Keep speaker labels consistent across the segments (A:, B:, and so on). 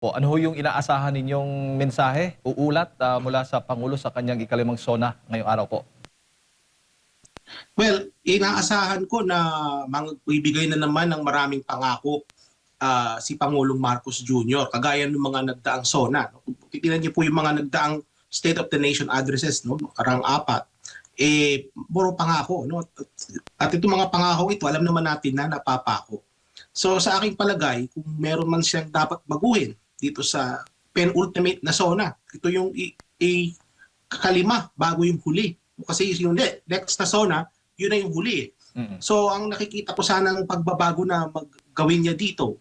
A: Po, ano ho yung inaasahan ninyong mensahe, uulat mula sa Pangulo sa kanyang ikalimang SONA ngayong araw po?
B: Well, inaasahan ko na magbibigay na naman ng maraming pangako si Pangulong Marcos Jr. Kagaya ng mga nagdaang SONA. No? Kung titingnan niyo po yung mga nagdaang State of the Nation addresses, no? Karang apat, puro pangako. No? At itong mga pangako ito, alam naman natin na napapako. So sa aking palagay, kung meron man siyang dapat baguhin dito sa penultimate na SONA, ito yung kalima bago yung huli. Kasi yung next na SONA, yun na yung huli.
A: Mm.
B: So ang nakikita ko sanang pagbabago na maggawin niya dito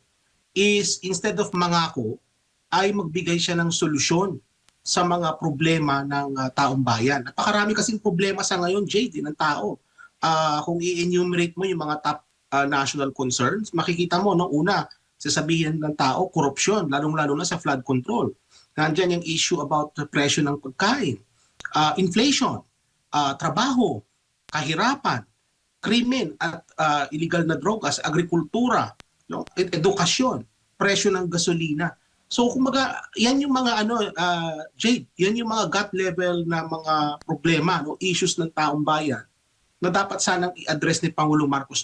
B: is instead of mangako, ay magbigay siya ng solusyon sa mga problema ng taong bayan. Napakarami kasing problema sa ngayon, JD, ng tao. Kung i-enumerate mo yung mga top national concerns, makikita mo, no, una, sasabihin ng tao, korupsyon, lalong-lalo na sa flood control. Nandiyan yung issue about the presyo ng pagkain, inflation, trabaho, kahirapan, krimen at illegal na drogas, agrikultura, no, edukasyon, presyo ng gasolina. So kumbaga, yan yung mga Jade, yan yung mga gut level na mga problema, no, issues ng taong bayan na dapat sanang i-address ni Pangulong Marcos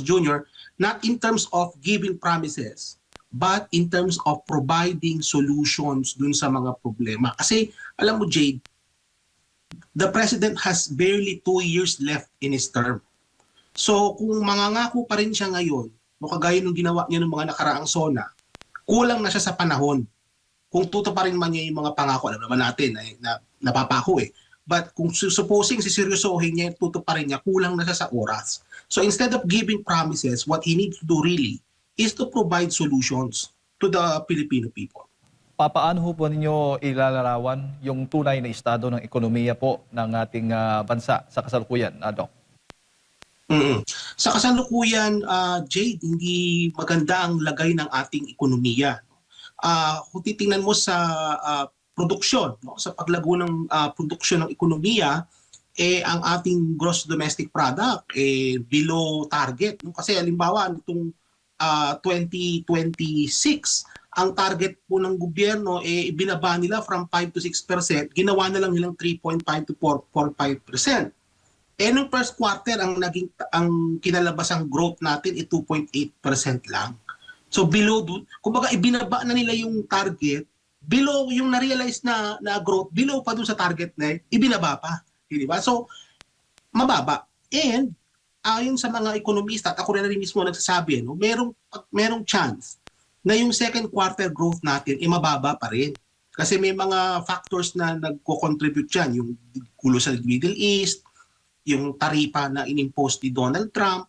B: Jr. Not in terms of giving promises, but in terms of providing solutions dun sa mga problema. Kasi alam mo, Jade, the President has barely 2 years left in his term. So kung mangangako pa rin siya ngayon, no, kagaya nung ginawa niya ng mga nakaraang SONA, kulang na siya sa panahon. Kung tutuparin man niya yung mga pangako, alam naman natin na napapako eh. But kung supposing siseryosohin niya, tutuparin niya, kulang na siya sa oras. So instead of giving promises, what he needs to do really is to provide solutions to the Filipino people.
A: Papaano ho po ninyo ilalarawan yung tunay na estado ng ekonomiya po ng ating bansa sa kasalukuyan, Doc?
B: Mm-mm. Sa kasalukuyan, Jade, hindi maganda ang lagay ng ating ekonomiya. Kung titingnan mo sa produksyon, no, sa paglago ng produksyon ng ekonomiya, ang ating gross domestic product below target. No? Kasi halimbawa, nitong 2026, ang target po ng gobyerno ibinaba nila from 5 to 6%, ginawa na lang nilang 3.5 to 4.5%. Nung first quarter, ang kinalabasang growth natin 2.8% lang. So below, kumbaga ibinaba na nila yung target, below yung na-realize na growth, below pa dun sa target na ibinaba pa. Di ba? So, mababa. And, ayon sa mga ekonomista, at ako rin mismo nagsasabi, no, merong chance na yung second quarter growth natin mababa pa rin. Kasi may mga factors na nagko-contribute dyan, yung gulo sa Middle East, yung taripa na inimpose ni Donald Trump,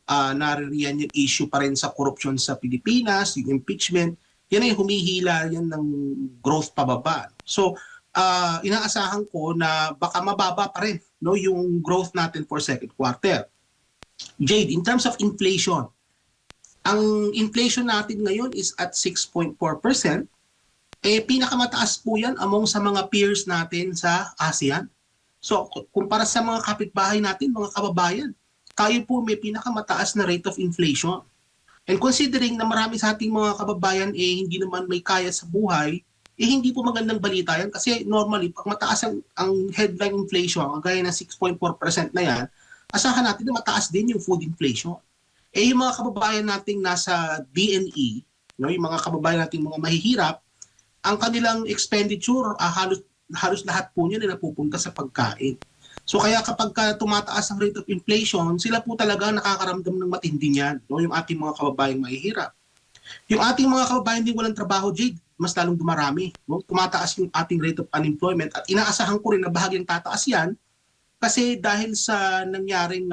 B: naririyan yung issue pa rin sa korupsyon sa Pilipinas, yung impeachment, yan ay humihila yan ng growth pababa. So, inaasahan ko na baka mababa pa rin, no, yung growth natin for second quarter. Jade, in terms of inflation, ang inflation natin ngayon is at 6.4%. Pinakamataas po yan among sa mga peers natin sa ASEAN. So, kumpara sa mga kapitbahay natin, mga kababayan, tayo po may pinakamataas na rate of inflation. And considering na marami sa ating mga kababayan hindi naman may kaya sa buhay, hindi po magandang balita yan kasi normally, pag mataas ang headline inflation, gaya ng 6.4% na yan, asahan natin na mataas din yung food inflation. Yung mga kababayan nating nasa DNE, no, yung mga kababayan nating mga mahihirap, ang kanilang expenditure, halos lahat po niya na napupunta sa pagkain. So kaya kapag tumataas ang rate of inflation, sila po talaga nakakaramdam ng matindi niyan, no? Yung ating mga kababayang mahihirap. Yung ating mga kababayan din walang trabaho, Jade, mas lalong dumarami. No? Tumataas yung ating rate of unemployment at inaasahan ko rin na bahagyang tataas yan kasi dahil sa nangyaring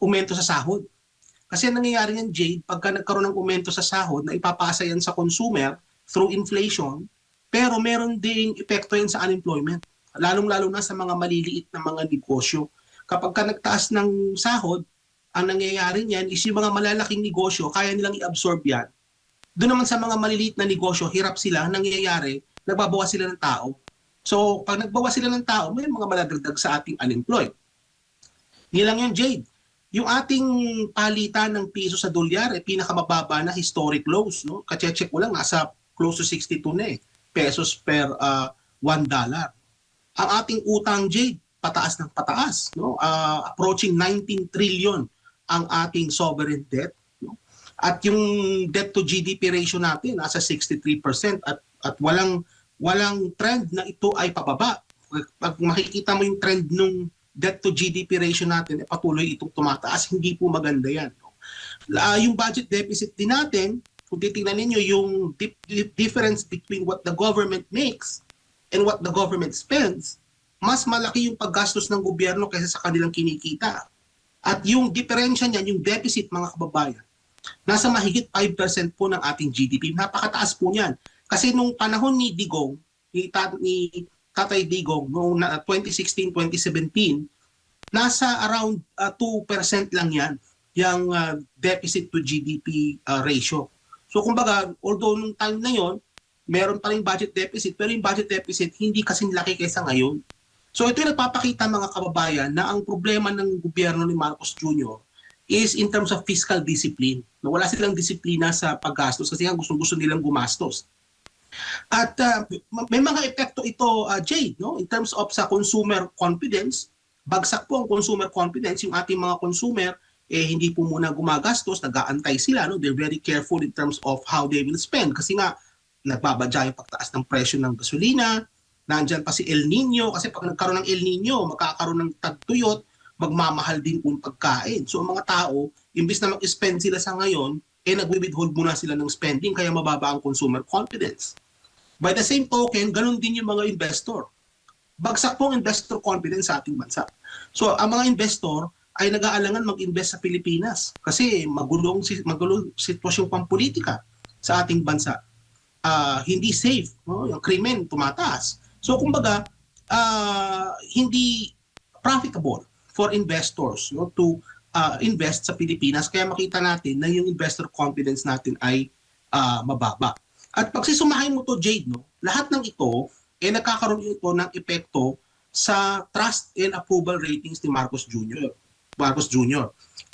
B: umento sa sahod. Kasi nangyayari yan, Jade, pagka nagkaroon ng umento sa sahod na ipapasa yan sa consumer through inflation, pero meron ding epekto yan sa unemployment. Lalong-lalo na sa mga maliliit na mga negosyo. Kapag ka nagtaas ng sahod, ang nangyayari niyan is yung mga malalaking negosyo, kaya nilang i-absorb yan. Doon naman sa mga maliliit na negosyo, hirap sila, nangyayari, nagbabawas sila ng tao. So, pag nagbawas sila ng tao, may mga maladagdag sa ating unemployed. Hindi lang yun, Jade. yung ating palitan ng piso sa dolyar ay pinakamababa na historic lows, no? Kache-check ko lang, nasa close to 62 na pesos per $1. Ang ating utang, Jade, pataas ng pataas, no? Approaching 19 trillion ang ating sovereign debt, no? At yung debt to GDP ratio natin nasa 63% at walang trend na ito ay pababa. Pag makikita mo yung trend nung debt to GDP ratio natin, patuloy itong tumataas. Hindi po maganda yan, no? Yung budget deficit din natin, kung titingnan ninyo yung difference between what the government makes and what the government spends, mas malaki yung paggastos ng gobyerno kaysa sa kanilang kinikita. At yung diferensya niyan, yung deficit, mga kababayan, nasa mahigit 5% po ng ating GDP. Napakataas po niyan. Kasi nung panahon ni Digong, ni Tatay Digong, noong 2016-2017, nasa around 2% lang yan, yung deficit to GDP ratio. So kumbaga, although nung time na yon, meron pa rin budget deficit, pero yung budget deficit hindi kasing laki kaysa ngayon. So ito yung nagpapakita, mga kababayan, na ang problema ng gobyerno ni Marcos Jr. is in terms of fiscal discipline. Na wala silang disiplina sa paggastos kasi nga gusto nilang gumastos. At may mga epekto ito, Jade, no? In terms of sa consumer confidence, bagsak po ang consumer confidence. Yung ating mga consumer, hindi po muna gumagastos, nag-aantay sila. No? They're very careful in terms of how they will spend. Kasi nga, nagbabadya yung pagtaas ng presyo ng gasolina, nandyan pa si El Nino, kasi pag nagkaroon ng El Nino, magkakaroon ng tagtuyot, magmamahal din yung pagkain. So ang mga tao, imbis na mag-spend sila sa ngayon, nagwi-withhold muna sila ng spending, kaya mababa ang consumer confidence. By the same token, ganun din yung mga investor. Bagsak po ang investor confidence sa ating bansa. So ang mga investor ay nag-aalangan mag-invest sa Pilipinas kasi magulong sitwasyong pampolitika sa ating bansa. Hindi safe, no? Yung krimen tumataas. So kumbaga, hindi profitable for investors, no, to invest sa Pilipinas. Kaya makita natin na yung investor confidence natin ay mababa. At pag sisumahin mo to, Jade, no, lahat ng ito nagkakaroon ito ng epekto sa trust and approval ratings ni Marcos Jr.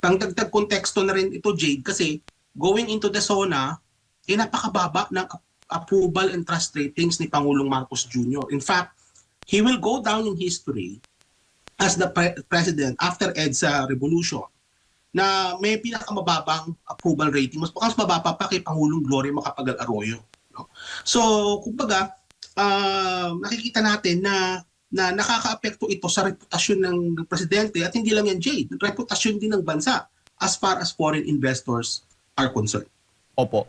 B: Pangdagdag konteksto na rin ito, Jade, kasi going into the SONA, napakababa ng approval and trust ratings ni Pangulong Marcos Jr. In fact, he will go down in history as the president after EDSA revolution na may pinakamababang approval rating. Mas mababa pa kay Pangulong Gloria Macapagal Arroyo. No? So, kumbaga, nakikita natin na nakaka-apekto ito sa reputasyon ng presidente at hindi lang yan, Jade, reputasyon din ng bansa as far as foreign investors are concerned.
A: Opo.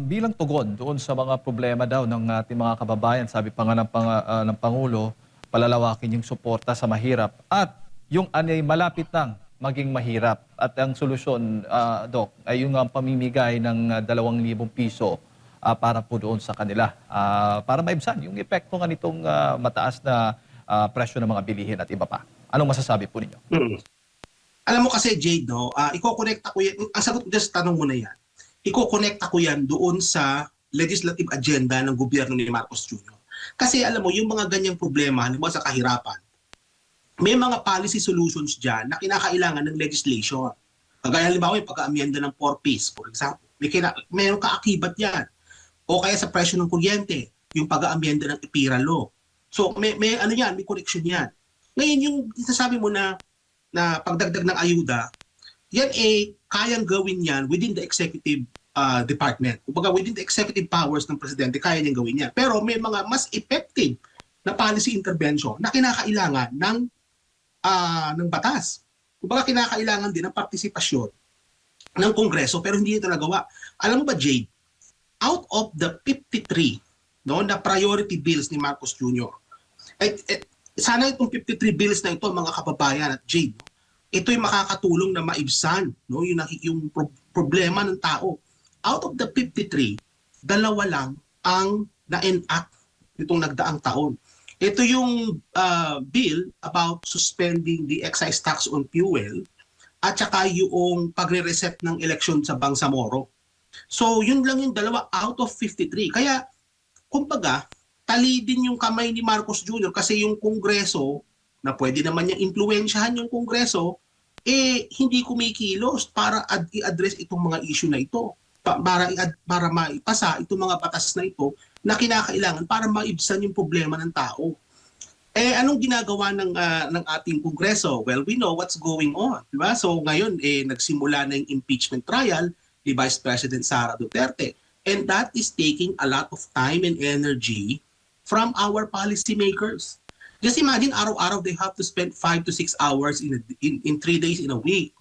A: Bilang tugon doon sa mga problema daw ng ating mga kababayan, sabi pa nga ng Pangulo, palalawakin yung suporta sa mahirap at yung anay malapit nang maging mahirap. At ang solusyon, Doc, ay yung pamimigay ng 2,000 piso para po doon sa kanila. Para maibsan yung epekto nga nitong mataas na presyo ng mga bilihin at iba pa. Anong masasabi po ninyo?
B: Alam mo kasi, Jade, no, iko-connect ko yan. Ang sagot ko sa tanong mo na yan, iko-connect ko yan doon sa legislative agenda ng gobyerno ni Marcos Jr. Kasi alam mo, yung mga ganyang problema, halimbawa sa kahirapan, may mga policy solutions dyan na kinakailangan ng legislation. Kagaya halimbawa yung pagka-amyenda ng 4Ps, for example. Mayroong kaakibat yan. O kaya sa presyo ng kuryente, yung pag-aamyenda ng IPIRA law. So may ano yan, may correction yan. Ngayon yung sasabi mo na pagdagdag ng ayuda, yan kayang gawin yan within the executive department. Kumbaga within the executive powers ng presidente, kaya niyang gawin yan. Pero may mga mas effective na policy intervention na kinakailangan ng batas. Kumbaga kinakailangan din ng partisipasyon ng Kongreso pero hindi ito nagawa. Alam mo ba, Jade, out of the 53 na priority bills ni Marcos Jr., sana itong 53 bills na ito, mga kababayan at Jade, ito'y makakatulong na maibsan yung problema ng tao. Out of the 53, 2 lang ang na-enact nitong nagdaang taon. Ito yung bill about suspending the excise tax on fuel at saka yung pagre-reset ng eleksyon sa Bangsamoro. So yun lang yung 2 out of 53. Kaya kumbaga, tali din yung kamay ni Marcos Jr. kasi yung Kongreso, na pwede naman niyang impluwensyahan yung Kongreso, hindi kumikilos para i-address itong mga issue na ito. Para maipasa itong mga batas na ito na kinakailangan para maibsan yung problema ng tao. Anong ginagawa ng ating Kongreso? Well, we know what's going on, di ba? So ngayon nagsimula na yung impeachment trial ni Vice President Sara Duterte. And that is taking a lot of time and energy from our policymakers. Just imagine araw-araw they have to spend 5 to 6 hours in 3 days in a week,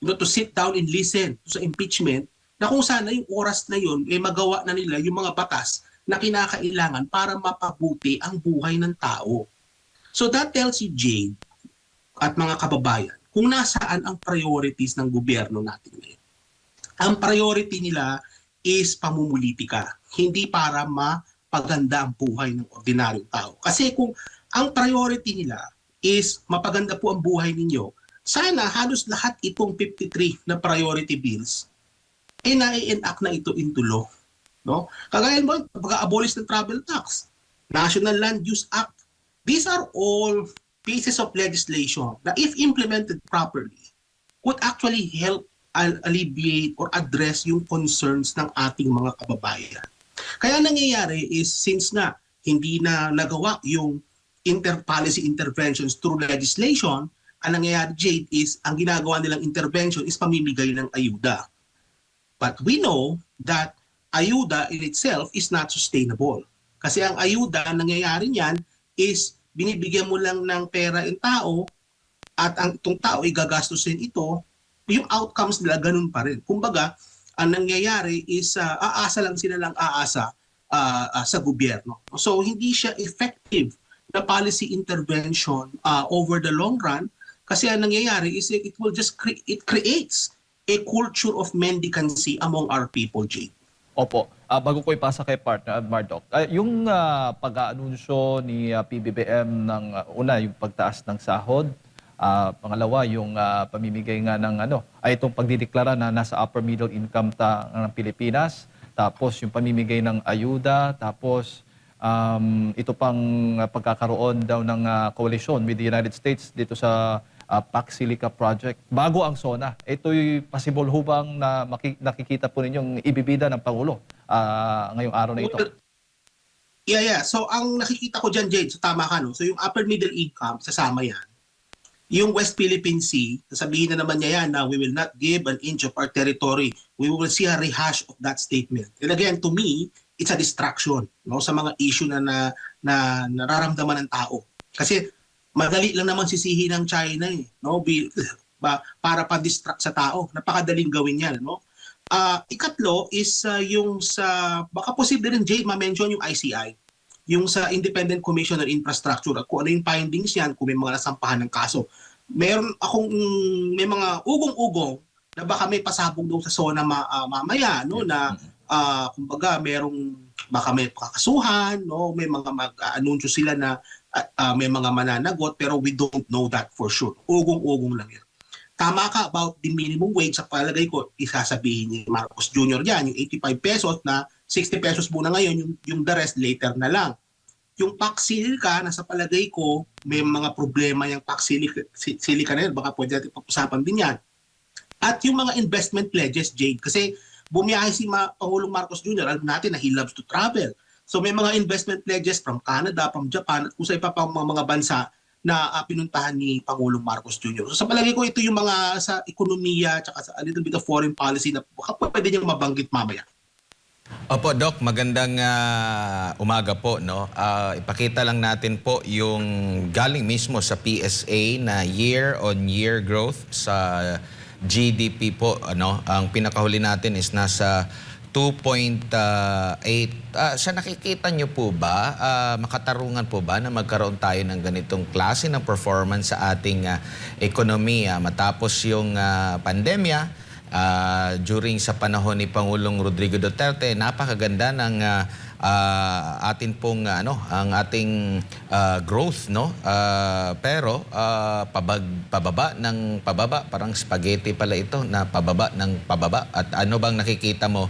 B: to sit down and listen sa impeachment, na kung sana yung oras na yun magawa na nila yung mga batas na kinakailangan para mapabuti ang buhay ng tao. So that tells you, Jade, at mga kababayan, kung nasaan ang priorities ng gobyerno natin ngayon. Ang priority nila is pamumulitika, hindi para mapaganda ang buhay ng ordinaryong tao. Kasi kung ang priority nila is mapaganda po ang buhay ninyo, sana halos lahat itong 53 na priority bills na-enact na ito into law. No? Kagaya mo, pag-abolish ng travel tax, National Land Use Act, these are all pieces of legislation that if implemented properly would actually help alleviate or address yung concerns ng ating mga kababayan. Kaya nangyayari is since nga hindi na nagawa yung policy interventions through legislation, ang nangyayari, Jade, is ang ginagawa nilang intervention is pamimigay ng ayuda. But we know that ayuda in itself is not sustainable. Kasi ang ayuda, ang nangyayari niyan is binibigyan mo lang ng pera yung tao at ang itong tao ay gagastusin ito, yung outcomes nila ganun pa rin. Kumbaga, ang nangyayari is aasa lang sila lang aasa sa gobyerno. So hindi siya effective na policy intervention over the long run kasi ang nangyayari is it will just it creates a culture of mendicancy among our people, Jay.
A: Opo. Bago ko ipasa kay partner Mardoc, yung pag-aanunsyo ni PBBM ng una, yung pagtaas ng sahod, pangalawa, yung pamimigay nga ng itong pagdideklara na nasa upper middle income ng Pilipinas, tapos yung pamimigay ng ayuda, tapos ito pang pagkakaroon daw ng coalition with the United States dito sa Pax Silica Project. Bago ang SONA, ito'y possible hubang na nakikita po ninyong ibibida ng Pangulo ngayong araw na ito?
B: Yeah. So ang nakikita ko dyan, Jade, so tama ka, no? So yung upper middle income, sasama yan. Yung West Philippine Sea, sasabihin na naman niya yan na we will not give an inch of our territory. We will see a rehash of that statement. And again, to me, it's a distraction, no, sa mga issue na nararamdaman ng tao. Kasi madali lang naman sisihin ng China no, para pa-distract sa tao. Napakadaling gawin yan, no. Ikatlo is yung sa baka posible rin, Jay, ma-mention yung ICI, yung sa Independent Commission on Infrastructure, at kung ano yung findings yan, kung may mga nasampahan ng kaso. May mga ugong-ugong na baka may pasabog daw sa SONA mamaya, no, na kumbaga baka may kakasuhan, no, may mga mag-anunsyo sila na may mga mananagot, pero we don't know that for sure. Ugong-ugong lang yan. Tama ka about the minimum wage, sa palagay ko, isasabihin ni Marcos Jr. yan, yung 85 pesos na 60 pesos muna ngayon, yung the rest later na lang. Yung Pax Silica, na sa palagay ko, may mga problema yung Pax Silica na yun, baka pwede natin pag-usapan din yan. At yung mga investment pledges, Jade, kasi bumiyahe si Pangulong Marcos Jr., alam natin na he loves to travel. So may mga investment pledges from Canada, from Japan, at kung sa iba pang mga bansa na pinuntahan ni Pangulong Marcos Jr. So sa palagay ko, ito yung mga sa ekonomiya at sa a little bit of foreign policy na pwede niyang mabanggit mamaya.
C: Opo, Doc, magandang umaga po, no. Ipakita lang natin po yung galing mismo sa PSA na year-on-year growth sa GDP po, ano. Ang pinakahuli natin is nasa 2.8. Sa nakikita nyo po ba, makatarungan po ba na magkaroon tayo ng ganitong klase ng performance sa ating ekonomiya matapos yung pandemya? During sa panahon ni Pangulong Rodrigo Duterte, napakaganda ng atin pong ang ating growth, no. Pero pababa ng pababa, parang spaghetti pala ito, na pababa ng pababa. At ano bang nakikita mo?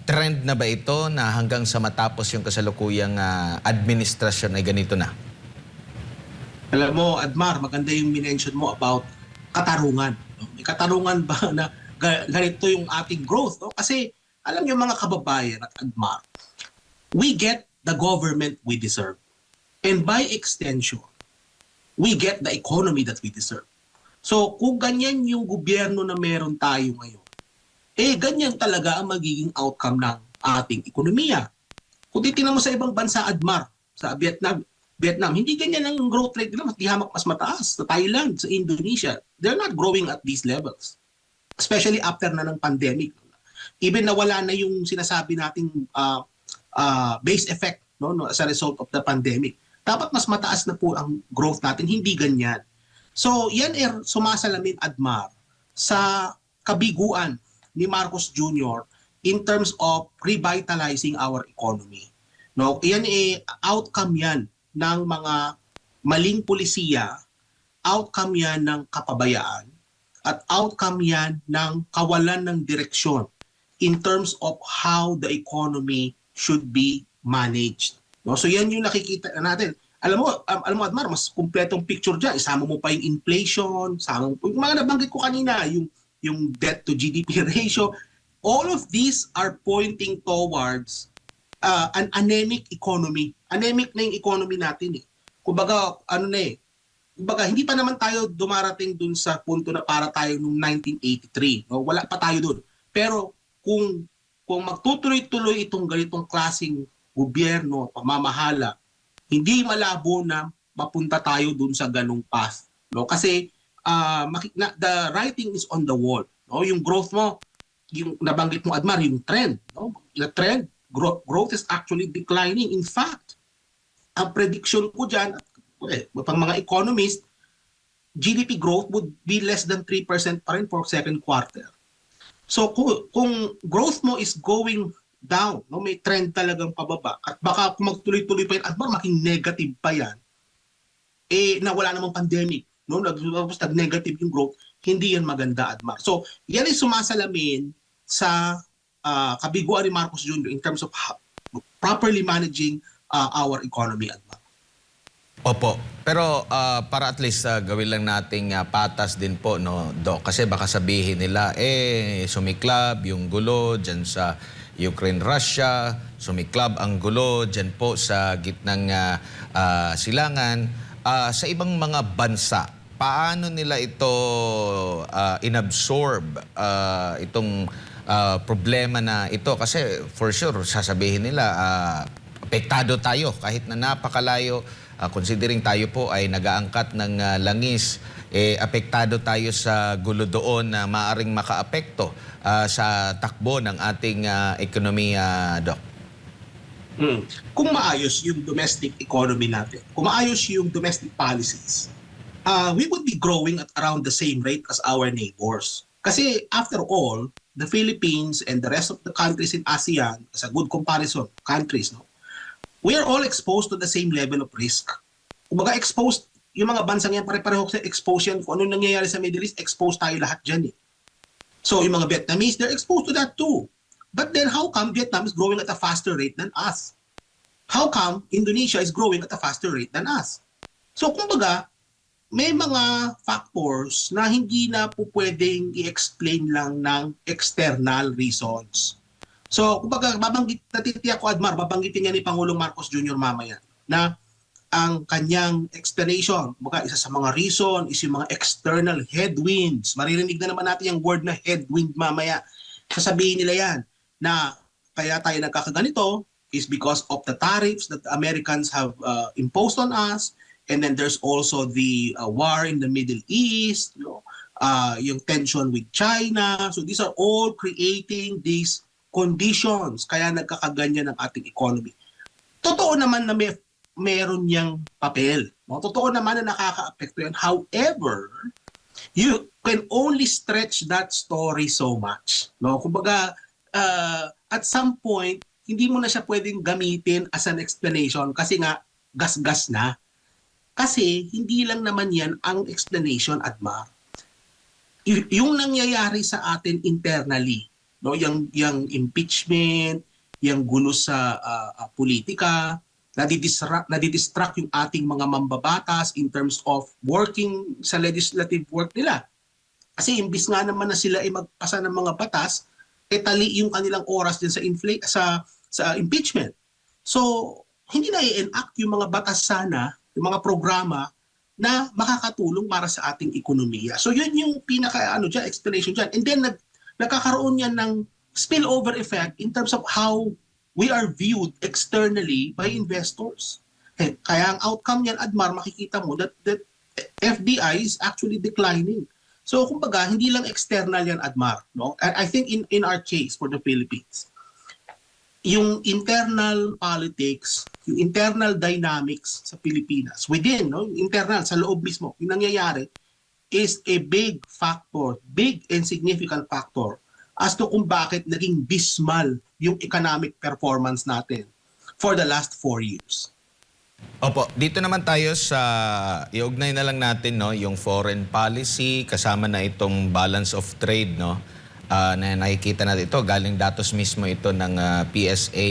C: Trend na ba ito na hanggang sa matapos yung kasalukuyang administrasyon ay ganito na?
B: Alam mo, Admar, maganda yung minention mo about katarungan. No? May katarungan ba na ganito yung ating growth? No? Kasi alam niyo mga kababayan at Admar, we get the government we deserve. And by extension, we get the economy that we deserve. So kung ganyan yung gobyerno na meron tayo ngayon, ganyan talaga ang magiging outcome ng ating ekonomiya. Kung titingnan mo sa ibang bansa, Admar, sa Vietnam, hindi ganyan ang growth rate nila, mas mataas. Sa Thailand, sa Indonesia, they're not growing at these levels. Especially after na ng pandemic. Even na wala na yung sinasabi nating base effect no, as a result of the pandemic. Dapat mas mataas na po ang growth natin, hindi ganyan. So yan sumasalamin, Admar, sa kabiguan ni Marcos Jr. in terms of revitalizing our economy. No, yan outcome yan ng mga maling pulisiya, outcome yan ng kapabayaan, at outcome yan ng kawalan ng direksyon in terms of how the economy should be managed. No, so yan yung nakikita natin. Alam mo Admar, mas kumpletong picture diyan. Isama mo pa yung inflation, sama mo yung mga nabanggit ko kanina, yung debt to GDP ratio. All of these are pointing towards an anemic economy. Anemic na yung economy natin eh. Kumbaga, kumbaga, hindi pa naman tayo dumarating dun sa punto na para tayo nung 1983. No? Wala pa tayo dun. Pero kung magtutuloy-tuloy itong ganitong klaseng gobyerno, pamamahala, hindi malabo na mapunta tayo dun sa ganung path. No? Kasi the writing is on the wall. No? Yung growth mo, yung nabanggit mo, Admar, yung trend. No? The trend, growth is actually declining. In fact, ang prediction ko dyan, pang mga economists, GDP growth would be less than 3% pa rin for second quarter. So kung growth mo is going down, no, may trend talagang pababa, at baka kung magtuloy-tuloy pa yan, at baka maging negative pa yan, na wala namang pandemic, no, nag-negative yung growth, hindi yan maganda, Admar. So yan ay sumasalamin sa kabiguan ni Marcos Jr. in terms of properly managing our economy, Admar.
C: Opo. Pero para at least gawin lang nating patas din po, no, Doc. Kasi baka sabihin nila, sumiklab yung gulo dyan sa Ukraine-Russia, sumiklab ang gulo dyan po sa gitnang silangan. Sa ibang mga bansa, paano nila ito inabsorb itong problema na ito? Kasi for sure, sasabihin nila, apektado tayo kahit na napakalayo. Considering tayo po ay nag-aangkat ng langis, apektado tayo sa gulo doon na maaring makaapekto sa takbo ng ating ekonomiya, Doc.
B: Kung maayos yung domestic economy natin, kung maayos yung domestic policies, we would be growing at around the same rate as our neighbors. Kasi after all, the Philippines and the rest of the countries in ASEAN, as a good comparison, countries, no, we are all exposed to the same level of risk. Kumbaga exposed, yung mga bansang yan, pare-pareho sa exposed yan. Kung ano nangyayari sa Middle East, exposed tayo lahat dyan eh. So yung mga Vietnamese, they're exposed to that too. But then how come Vietnam is growing at a faster rate than us? How come Indonesia is growing at a faster rate than us? So kumbaga, may mga factors na hindi na po pwedeng i-explain lang ng external reasons. So, kumbaga, natitiyak ko, Admar, babanggitin niya ni Pangulong Marcos Jr. mamaya na ang kanyang explanation, kumbaga, isa sa mga reason is yung mga external headwinds. Maririnig na naman natin yung word na headwind mamaya. Sasabihin nila yan na kaya tayo nagkakaganito is because of the tariffs that the Americans have imposed on us, and then there's also the war in the Middle East, yung tension with China. So these are all creating these conditions kaya nagkakaganyan ang ating economy. Totoo naman na meron niyang papel. No? Totoo naman na nakaka-apekto yan. However, you can only stretch that story so much. No? Kumbaga, at some point, hindi mo na siya pwedeng gamitin as an explanation kasi nga gas-gas na. Kasi hindi lang naman yan ang explanation, Admar. Yung nangyayari sa atin internally, no, yung impeachment, yung gulo sa politika, nadidistract yung ating mga mambabatas in terms of working sa legislative work nila. Kasi imbis nga naman na sila ay magpasa ng mga batas, tali yung kanilang oras din sa impeachment. So, hindi na i-enact yung mga batas sana, yung mga programa na makakatulong para sa ating ekonomiya. So, yun yung explanation dyan. And then, nagkakaroon yan ng spillover effect in terms of how we are viewed externally by investors. Kaya ang outcome niyan, Admar, makikita mo that FDI is actually declining. So, kumbaga, hindi lang external yan, Admar. No? I think in our case for the Philippines, yung internal politics, yung internal dynamics sa Pilipinas, within, no, yung internal, sa loob mismo, yung nangyayari is a big factor, big and significant factor as to kung bakit naging dismal yung economic performance natin for the last 4 years.
C: Opo, dito naman tayo sa iugnay na lang natin no yung foreign policy kasama na itong balance of trade no. Na nakikita natin ito galing datos mismo ito ng PSA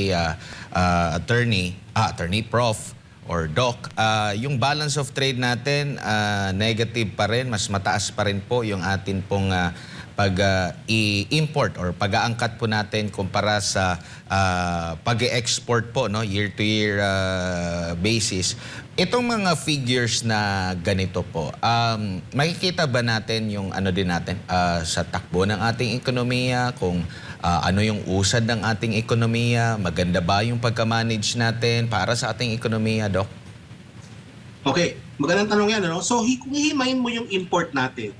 C: attorney prof or doc. Yung balance of trade natin negative pa rin, mas mataas pa rin po yung atin pong pag-i-import or pag-aangkat po natin kumpara sa pag-i-export po no year to year basis. Itong mga figures na ganito po, makikita ba natin yung ano din natin sa takbo ng ating ekonomiya, kung ano yung usad ng ating ekonomiya, maganda ba yung pagka-manage natin para sa ating ekonomiya, Doc?
B: Okay, magandang tanong yan. Ano? So, kung hihimayin mo yung import natin,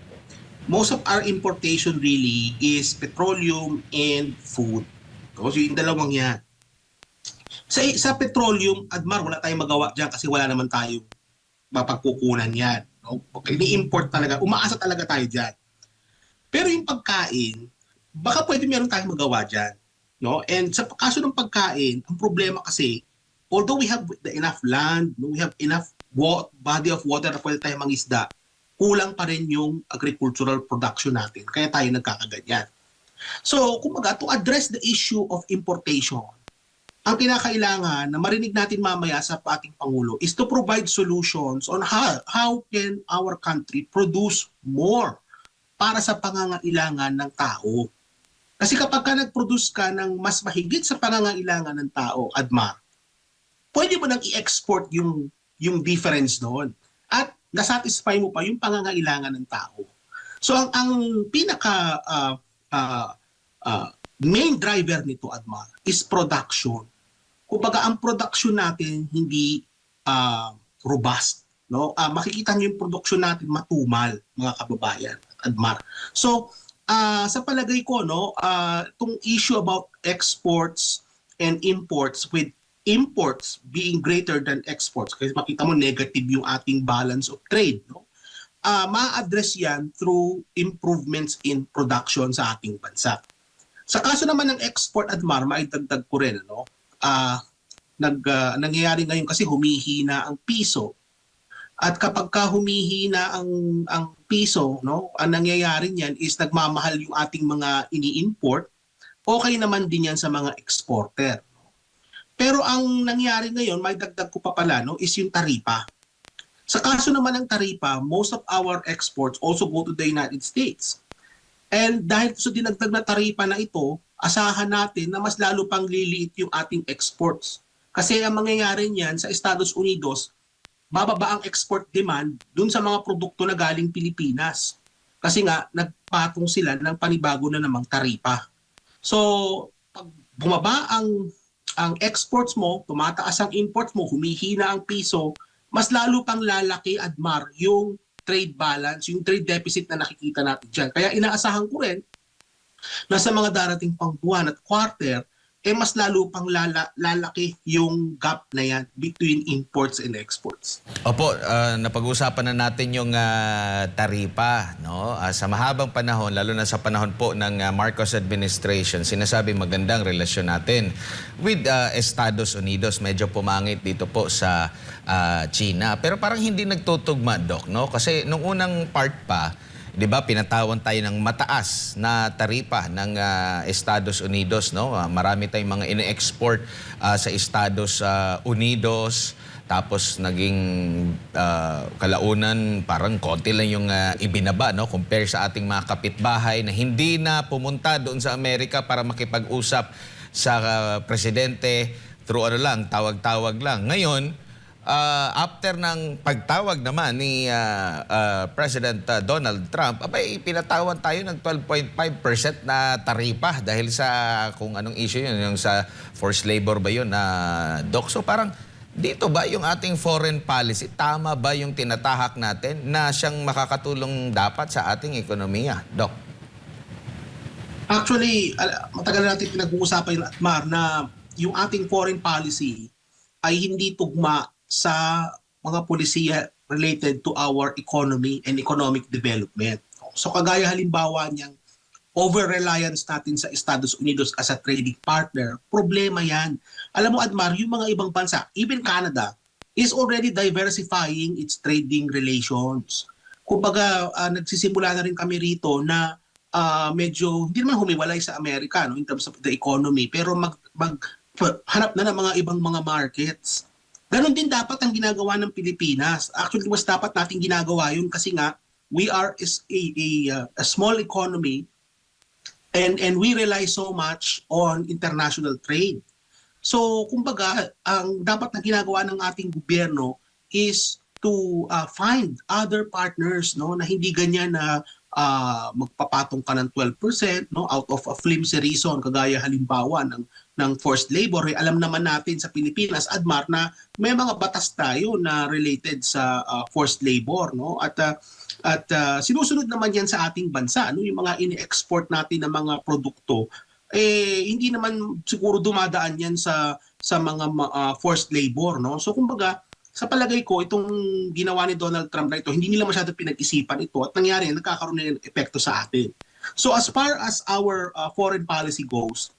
B: most of our importation really is petroleum and food. So, yung dalawang yan. Sa petroleum, Admar, wala tayong magawa dyan kasi wala naman tayong mapagkukunan yan. No? Okay, ni-import talaga. Umaasa talaga tayo dyan. Pero yung pagkain, baka pwede meron tayong magawa dyan. No? And sa kaso ng pagkain, ang problema kasi, although we have enough land, no, we have enough body of water na pwede tayong mangisda, kulang pa rin yung agricultural production natin. Kaya tayo nagkakaganyan. So, kumbaga, to address the issue of importation, ang kinakailangan na marinig natin mamaya sa ating Pangulo is to provide solutions on how can our country produce more para sa pangangailangan ng tao. Kasi kapag ka nag-produce ka ng mas mahigit sa pangangailangan ng tao, Admar, pwede mo nang i-export yung difference doon. At nasatisfy mo pa yung pangangailangan ng tao. So ang pinaka main driver nito, Admar, is production. Kumbaga ang production natin hindi robust, no? Makikita niyo yung production natin matumal, mga kababayan, Admar. So sa palagay ko, no, itong issue about exports and imports, with imports being greater than exports, kasi makita mo negative yung ating balance of trade, no? Ma-address yan through improvements in production sa ating bansa. Sa kaso naman ng export, Admar, maidagdag ko rin, no? Nangyayari ngayon kasi humihina ang piso. At kapag ka humihina ang piso, no, ang nangyayari niyan is nagmamahal yung ating mga ini-import. Okay naman din yan sa mga exporter. Pero ang nangyari ngayon, may dagdag ko pa pala, no, is yung taripa. Sa kaso naman ng taripa, most of our exports also go to the United States. And dahil sa dinagdag na taripa na ito, asahan natin na mas lalo pang liliit yung ating exports. Kasi ang mangyayari niyan sa Estados Unidos, bababa ang export demand dun sa mga produkto na galing Pilipinas. Kasi nga, nagpatong sila ng panibago na namang taripa. So, pag bumaba ang exports mo, tumataas ang imports mo, humihina ang piso, mas lalo pang lalaki, Admar, yung trade balance, yung trade deficit na nakikita natin dyan. Kaya inaasahan ko rin na sa mga darating pang buwan at quarter, mas lalo pang lalaki yung gap na yan between imports and exports.
C: Opo, napag-usapan na natin yung taripa, no? Sa mahabang panahon, lalo na sa panahon po ng Marcos administration, sinasabi magandang relasyon natin with Estados Unidos. Medyo pumangit dito po sa China. Pero parang hindi nagtutugma, Doc, no? Kasi nung unang part pa, 'di ba, pinatawan tayo ng mataas na taripa ng Estados Unidos, no? Marami tayong mga ine-export sa Estados Unidos. Tapos naging kalaunan parang konti lang yung ibinaba, no, compare sa ating mga kapitbahay na hindi na pumunta doon sa Amerika para makipag-usap sa presidente through ano lang, tawag-tawag lang. Ngayon, after ng pagtawag naman ni President Donald Trump, abay, pinatawan tayo ng 12.5% na taripa dahil sa kung anong issue yun, yung sa forced labor ba yun, Doc? So parang dito ba yung ating foreign policy, tama ba yung tinatahak natin na siyang makakatulong dapat sa ating ekonomiya, Doc?
B: Actually, matagal na natin pinag-uusapan, Mar, na yung ating foreign policy ay hindi tugma sa mga polisiya related to our economy and economic development. So kagaya halimbawa niyang over-reliance natin sa Estados Unidos as a trading partner, problema yan. Alam mo, Admar, yung mga ibang bansa, even Canada, is already diversifying its trading relations. Kumbaga, nagsisimula na rin kami rito na medyo, hindi naman humiwalay sa Amerika, no, in terms of the economy, pero hanap na ng mga ibang mga markets. Ganon din dapat ang ginagawa ng Pilipinas. Actually, mas dapat natin ginagawa yun kasi nga, we are a small economy and we rely so much on international trade. So, kumbaga, ang dapat na ginagawa ng ating gobyerno is to find other partners, no, na hindi ganyan na magpapatong ka ng 12%, no, out of a flimsy reason, kagaya halimbawa ng forced labor. Alam naman natin sa Pilipinas, Admar, na may mga batas tayo na related sa forced labor, no, at sinusunod naman yan sa ating bansa, no, yung mga ini-export natin na mga produkto, hindi naman siguro dumadaan yan sa mga forced labor, no. So kumbaga, sa palagay ko, itong ginawa ni Donald Trump na ito, hindi nila masyado pinag-isipan ito at nangyari, nagkakaroon na ng epekto sa atin. So as far as our foreign policy goes,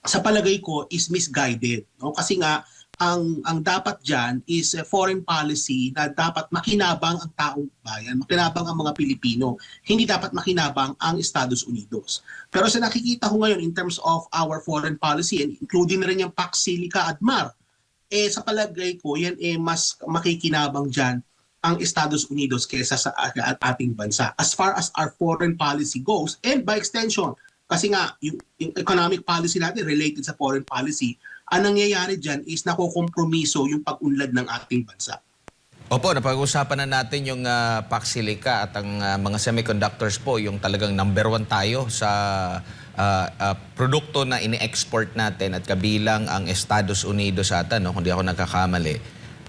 B: sa palagay ko is misguided, no? Kasi nga ang dapat diyan is a foreign policy na dapat makinabang ang taong bayan, makinabang ang mga Pilipino, hindi dapat makinabang ang Estados Unidos. Pero sa nakikita ko ngayon in terms of our foreign policy and including na rin yung Pax Silica, Admar, sa palagay ko yan mas makikinabang diyan ang Estados Unidos kaysa sa ating bansa as far as our foreign policy goes, and by extension kasi nga yung economic policy natin related sa foreign policy, ang nangyayari dyan is nakokompromiso yung pag-unlad ng ating bansa.
C: Opo, napag-usapan na natin yung Pax Silica at ang mga semiconductors po, yung talagang number 1 tayo sa produkto na ini-export natin at kabilang ang Estados Unidos ata, no, kung di ako nagkakamali.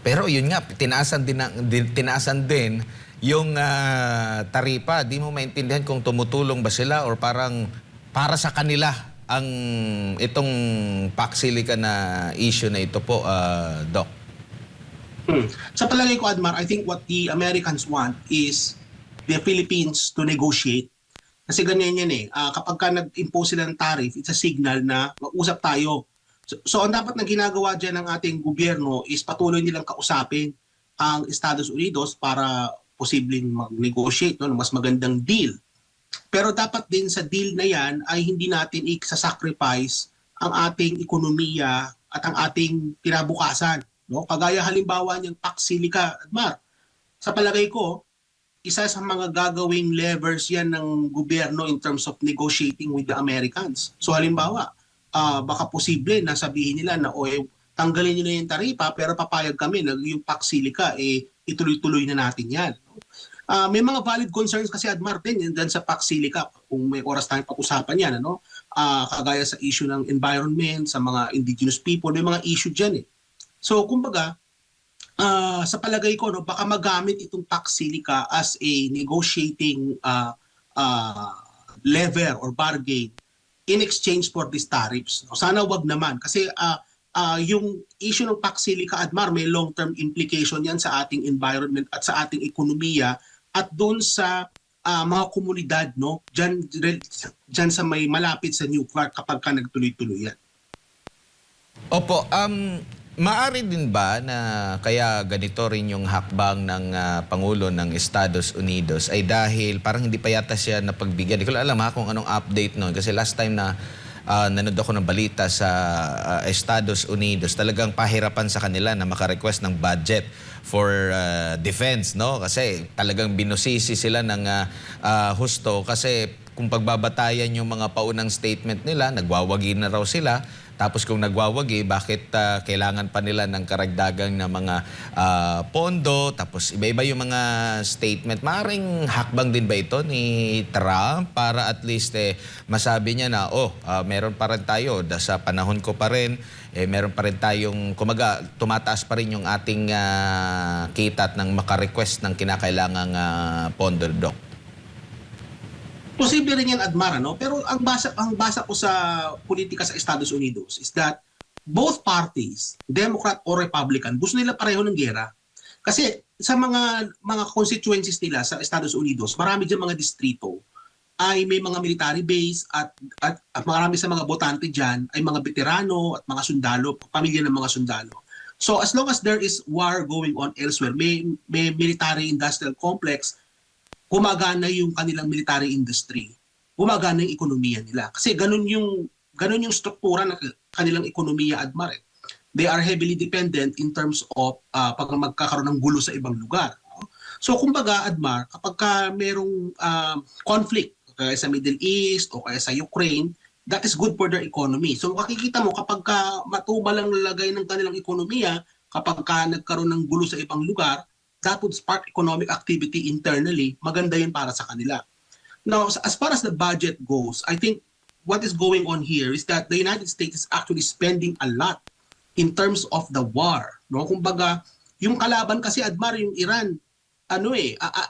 C: Pero yun nga, tinaasan din yung taripa. Di mo maintindihan kung tumutulong ba sila or parang para sa kanila ang itong Pax Silica na issue na ito po, Doc.
B: Sa palagay ko, Admar, I think what the Americans want is the Philippines to negotiate. Kasi ganyan yan kapag ka nag-impose sila ng tariff, it's a signal na mag-usap tayo. So ang dapat na ginagawa dyan ng ating gobyerno is patuloy nilang kausapin ang Estados Unidos para posibleng mag-negotiate, no, ng mas magandang deal. Pero dapat din sa deal na yan ay hindi natin i-sacrifice ang ating ekonomiya at ang ating kinabukasan. No? Kagaya halimbawa niyang Pax Silica, Admar, sa palagay ko, isa sa mga gagawing levers yan ng gobyerno in terms of negotiating with the Americans. So halimbawa, baka posible na sabihin nila na tanggalin nyo na yung taripa pero papayag kami na yung Pax Silica ituloy-tuloy na natin yan. May mga valid concerns kasi, Admar, din dyan sa Pax Silica, kung may oras tayong pag-usapan yan, kagaya sa issue ng environment, sa mga indigenous people, may mga issue dyan So kumbaga, sa palagay ko, baka magamit itong Pax Silica as a negotiating lever or bargain in exchange for these tariffs. Sana wag naman kasi yung issue ng Pax Silica, Admar, may long-term implication yan sa ating environment at sa ating ekonomiya at doon sa mga komunidad, no, dyan sa may malapit sa nuclear kapag ka nagtuloy-tuloy yan.
C: Opo, Maari din ba na kaya ganito rin yung hakbang ng Pangulo ng Estados Unidos ay dahil parang hindi pa yata siya napagbigyan. Hindi ko lang alam kung anong update noon. Kasi last time na nanood ako ng balita sa Estados Unidos, talagang pahirapan sa kanila na makarequest ng budget for defense, no? Kasi talagang binusisi sila ng husto kasi kung pagbabatayan yung mga paunang statement nila, nagwawagi na raw sila. Tapos kung nagwawagi, bakit kailangan pa nila ng karagdagang na mga pondo? Tapos iba-iba yung mga statement. Maring hakbang din ba ito ni Trump para at least masabi niya na, meron pa rin tayo, sa panahon ko pa rin, meron pa rin tayong, kumaga, tumataas pa rin yung ating kita ng makarequest ng kinakailangang pondo, Doc.
B: Posible rin yan, Admar, no? Pero ang basa ko sa politika sa Estados Unidos is that both parties, Democrat or Republican, gusto nila pareho ng gera. Kasi sa mga constituencies nila sa Estados Unidos, marami diyan mga distrito ay may mga military base at marami sa mga botante diyan ay mga veterano at mga sundalo, pamilya ng mga sundalo. So as long as there is war going on elsewhere, may military industrial complex, gumagana yung kanilang military industry, gumagana yung ekonomiya nila. Kasi ganun yung struktura ng kanilang ekonomiya, Admar. They are heavily dependent in terms of pag magkakaroon ng gulo sa ibang lugar. No? So kumbaga, Admar, kapag merong conflict, kaya sa Middle East o kaya sa Ukraine, that is good for their economy. So makikita mo, kapag matubal ang lalagay ng kanilang ekonomiya, kapag nagkaroon ng gulo sa ibang lugar, that would spark economic activity internally. Maganda yun para sa kanila. Now, as far as the budget goes, I think what is going on here is that the United States is actually spending a lot in terms of the war. No? Kumbaga, yung kalaban kasi, Admar, yung Iran,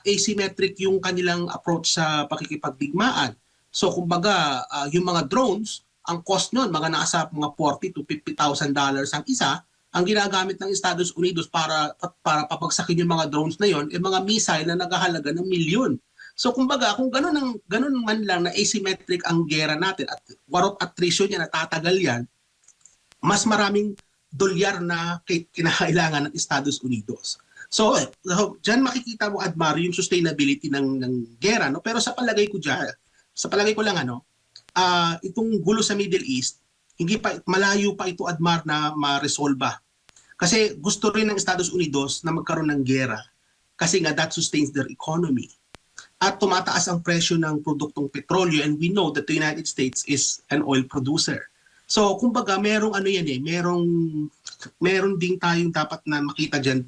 B: asymmetric yung kanilang approach sa pakikipagdigmaan. So, kumbaga, yung mga drones, ang cost nun, mga nasa mga $40,000 to $50,000 ang isa. Ang ginagamit ng Estados Unidos para papagsakin yung mga drones na yon, mga missile na naghahalaga ng milyon. So kumbaga, kung ganun man lang na asymmetric ang gera natin at war of attrition niya, natatagal yan, mas maraming dolyar na kinakailangan ng Estados Unidos. So dyan makikita mo, Admar, yung sustainability ng gera. No? Pero sa palagay ko lang, itong gulo sa Middle East, malayo pa ito, Admar, na ma-resolba. Kasi gusto rin ng Estados Unidos na magkaroon ng gera kasi nga that sustains their economy. At tumataas ang presyo ng produktong petrolyo, and we know that the United States is an oil producer. So, kumbaga, meron ding tayong dapat na makita dyan.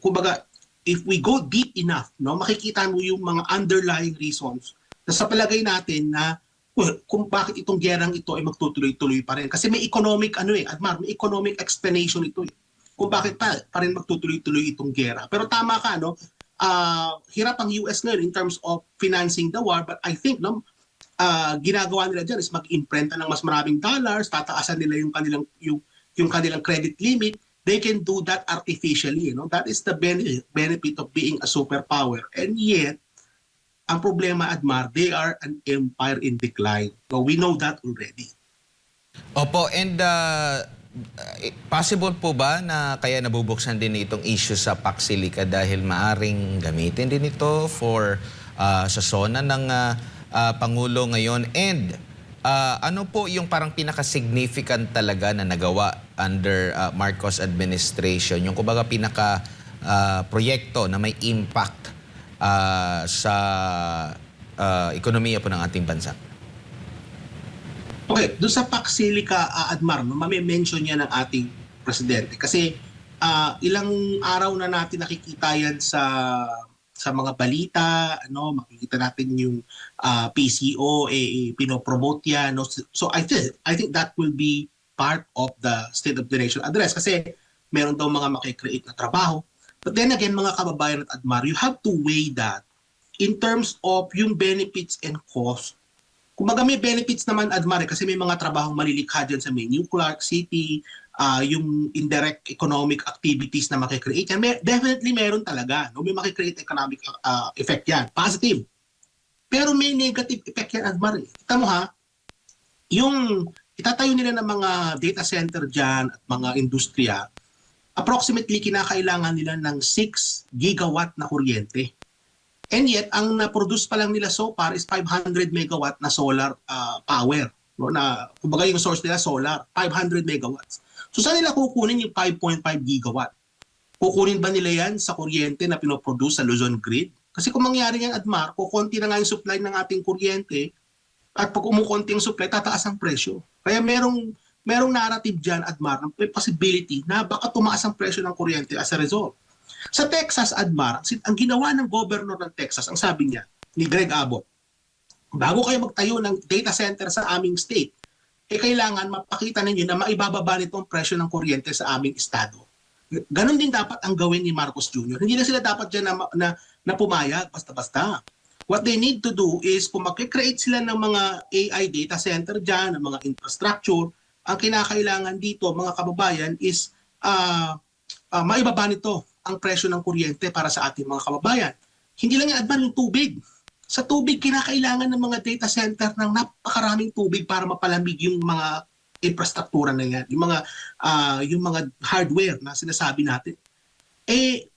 B: Kumbaga, if we go deep enough, no, makikita mo yung mga underlying reasons na sa palagay natin na kung bakit itong gerang ito ay magtutuloy-tuloy pa rin. Kasi may economic, Admar, may economic explanation ito. Kung bakit pa rin magtutuloy-tuloy itong gera. Pero tama ka, no? Hirap ang US ngayon in terms of financing the war, but I think, no, ginagawa nila dyan is mag-imprenta ng mas maraming dollars, tataasan nila yung kanilang credit limit. They can do that artificially. No? That is the benefit of being a superpower. And yet, ang problema, Admar, they are an empire in decline. So we know that already.
C: Opo, and possible po ba na kaya nabubuksan din itong issue sa Pax Silica dahil maaring gamitin din ito for sa SONA ng Pangulo ngayon? And ano po yung parang pinaka-significant talaga na nagawa under Marcos administration? Yung kumbaga pinaka-proyekto na may impact sa ekonomiya po ng ating bansa?
B: Okay, doon sa Pax Silica, Admar, no, mame-mention niya ng ating presidente. Kasi ilang araw na natin nakikita yan sa mga balita, no, makikita natin yung PCO, pinopromote yan. No? So I think that will be part of the State of the Nation address. Kasi meron daw mga makikreate na trabaho. But then again, mga kababayan at Admar, you have to weigh that in terms of yung benefits and cost. Kumbaga may benefits naman, Admar, kasi may mga trabahong malilikha dyan sa New Clark City, yung indirect economic activities na makikreate yan. Definitely meron talaga. No? May makikreate economic effect yan. Positive. Pero may negative effect yan, Admar. Kita mo ha, yung itatayo nila ng mga data center dyan at mga industriya, approximately kinakailangan nila ng 6 gigawatt na kuryente. And yet, ang na-produce pa lang nila so far is 500 megawatt na solar power. No? Na, kumbaga yung source nila solar, 500 megawatts. So saan nila kukunin yung 5.5 gigawatt? Kukunin ba nila yan sa kuryente na pinoproduce sa Luzon Grid? Kasi kung mangyari yan, Admar, kukunti na nga yung supply ng ating kuryente at pag umukonti yung supply, tataas ang presyo. Kaya merong narrative dyan, Admar, ng possibility na baka tumaas ang presyo ng kuryente as a result. Sa Texas, Admar, ang ginawa ng governor ng Texas, ang sabi niya, ni Greg Abbott, bago kayo magtayo ng data center sa aming state, kailangan mapakita ninyo na maibababa nito ang presyo ng kuryente sa aming estado. Ganon din dapat ang gawin ni Marcos Jr. Hindi na sila dapat dyan na pumayag basta-basta. What they need to do is kung mag-create sila ng mga AI data center dyan, ng mga infrastructure, ang kinakailangan dito, mga kababayan, is maibaba nito ang presyo ng kuryente para sa ating mga kababayan. Hindi lang yan, Adman, yung tubig. Sa tubig, kinakailangan ng mga data center ng napakaraming tubig para mapalamig yung mga infrastruktura na yan, yung mga hardware na sinasabi natin.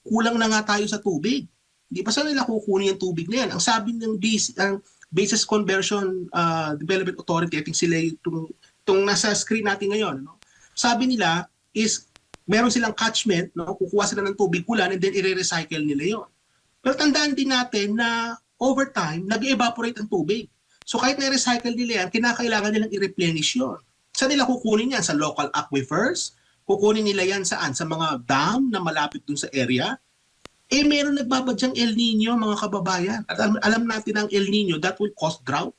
B: Kulang na nga tayo sa tubig. Di ba saan nila kukunin yung tubig na yan? Ang sabi ng Basis Conversion Development Authority, I think sila itong nasa screen natin ngayon, no? Sabi nila is meron silang catchment, no? Kukuha sila ng tubig ulan and then i-recycle nila yon. Pero tandaan din natin na over time, nag-evaporate ang tubig. So kahit na-recycle nila yan, kinakailangan nilang i-replenish yun. Saan nila kukunin yan? Sa local aquifers? Kukunin nila yan saan? Sa mga dam na malapit dun sa area? Meron nagbabadyang El Nino, mga kababayan. At alam natin ang El Nino, that will cause drought.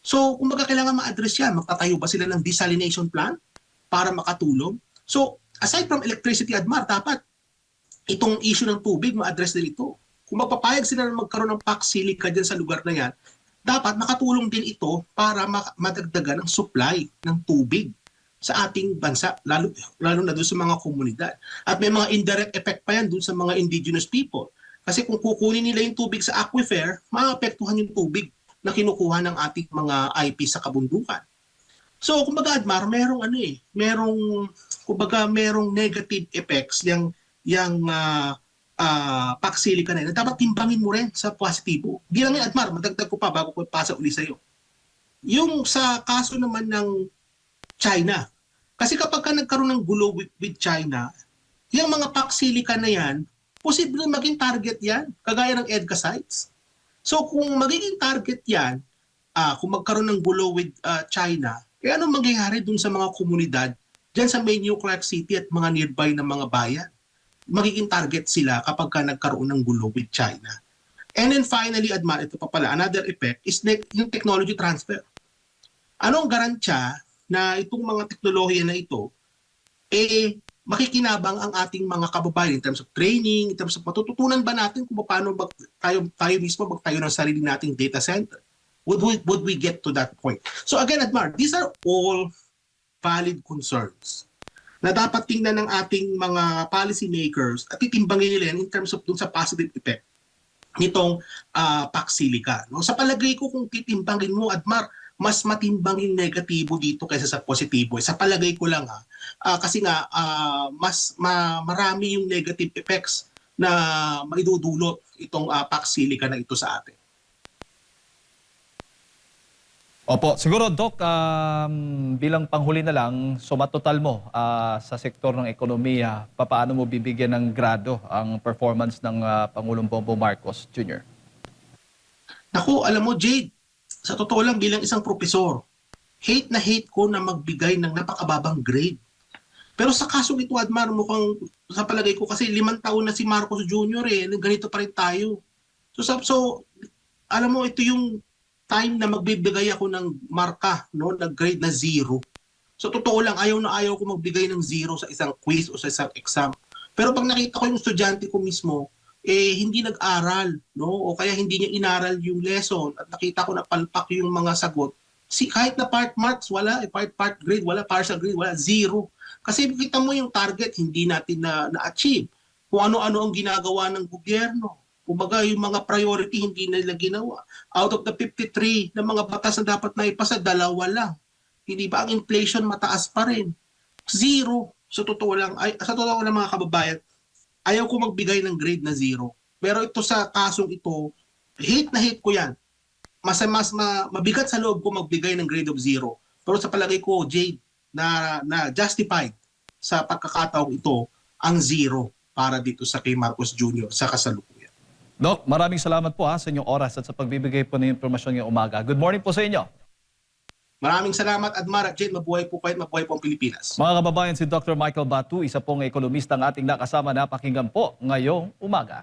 B: So, kung kailangan ma-address yan, magtatayo ba sila ng desalination plant para makatulong? So, aside from electricity, Admar, dapat itong issue ng tubig, ma-address din ito. Kung magpapayag sila na magkaroon ng PAC silica dyan sa lugar na yan, dapat makatulong din ito para madagdagan ang supply ng tubig sa ating bansa, lalo na doon sa mga komunidad. At may mga indirect effect pa yan doon sa mga indigenous people. Kasi kung kukunin nila yung tubig sa aquifer, maapektuhan yung tubig na kinukuha ng ating mga IP sa kabundukan. So, kumbaga, Admar, merong negative effects yung PAC silica na yun. Dapat timbangin mo rin sa positibo. Di lang yan, Admar, madagdag ko pa bago ko pasa uli sa'yo. Yung sa kaso naman ng China. Kasi kapag ka nagkaroon ng gulo with China, yung mga PAC silica na yan, posible maging target yan, kagaya ng EDCA sites. So kung magiging target yan, kung magkaroon ng gulo with China, anong mangyayari dun sa mga komunidad dyan sa may nuclear city at mga nearby na mga bayan? Magiging target sila kapag ka nagkaroon ng gulo with China. And then finally, Admar, ito pa pala, another effect is yung technology transfer. Anong garantsya na itong mga teknolohiya na ito, makikinabang ang ating mga kababayan in terms of training, in terms of matututunan ba natin kung paano tayo mismo magtayo ng sarili nating data center? Would we get to that point? So again, Admar, these are all valid concerns na dapat tingnan ng ating mga policy makers at titimbangin nila in terms of dun sa positive effect nitong PAC silica. No? Sa palagay ko, kung titimbangin mo, Admar, mas matimbang yung negatibo dito kaysa sa positibo. Sa palagay ko lang kasi nga mas marami yung negative effects na maidudulot itong PAC silica na ito sa atin.
A: Opo, siguro Doc, bilang panghuli na lang, matotal mo sa sektor ng ekonomiya, paano mo bibigyan ng grado ang performance ng Pangulong Bongbong Marcos Jr.?
B: Naku, alam mo Jade, sa totoo lang bilang isang profesor, hate na hate ko na magbigay ng napakababang grade. Pero sa kasong ito, Admar, mukhang sa palagay ko kasi 5 taon na si Marcos Jr. Ganito pa rin tayo. So alam mo, ito yung time na magbibigay ako ng marka, no, na grade na 0. So totoo lang, ayaw ko magbigay ng 0 sa isang quiz o sa isang exam. Pero pag nakita ko yung estudyante ko mismo, hindi nag-aral, no? O kaya hindi niya inaral yung lesson at nakita ko na palpak yung mga sagot. Kahit na part marks, wala. Part grade, wala. Partial grade, wala. 0. Kasi kita mo yung target, hindi natin na-achieve. Kung ano-ano ang ginagawa ng gobyerno. Kumbaga, yung mga priority, hindi nila ginawa. Out of the 53 na mga batas na dapat na ipasa, 2 lang. Hindi ba ang inflation mataas pa rin? Zero. Sa totoo lang, mga kababayan, ayaw ko magbigay ng grade na zero. Pero ito sa kasong ito, hate na hate ko yan. Mabigat sa loob ko magbigay ng grade of zero. Pero sa palagay ko, Jade, na justified sa pagkakataong ito ang zero para dito sa kay Marcos Jr. sa kasalukuyan.
A: Doc, maraming salamat po sa inyong oras at sa pagbibigay po ng impormasyon ngayong umaga. Good morning po sa inyo.
B: Maraming salamat, Admar at Jade. Mabuhay po kayo at mabuhay po ang Pilipinas.
A: Mga kababayan, si Dr. Michael Batu, isa pong ekonomista ang ating nakasama na pakinggan po ngayong umaga.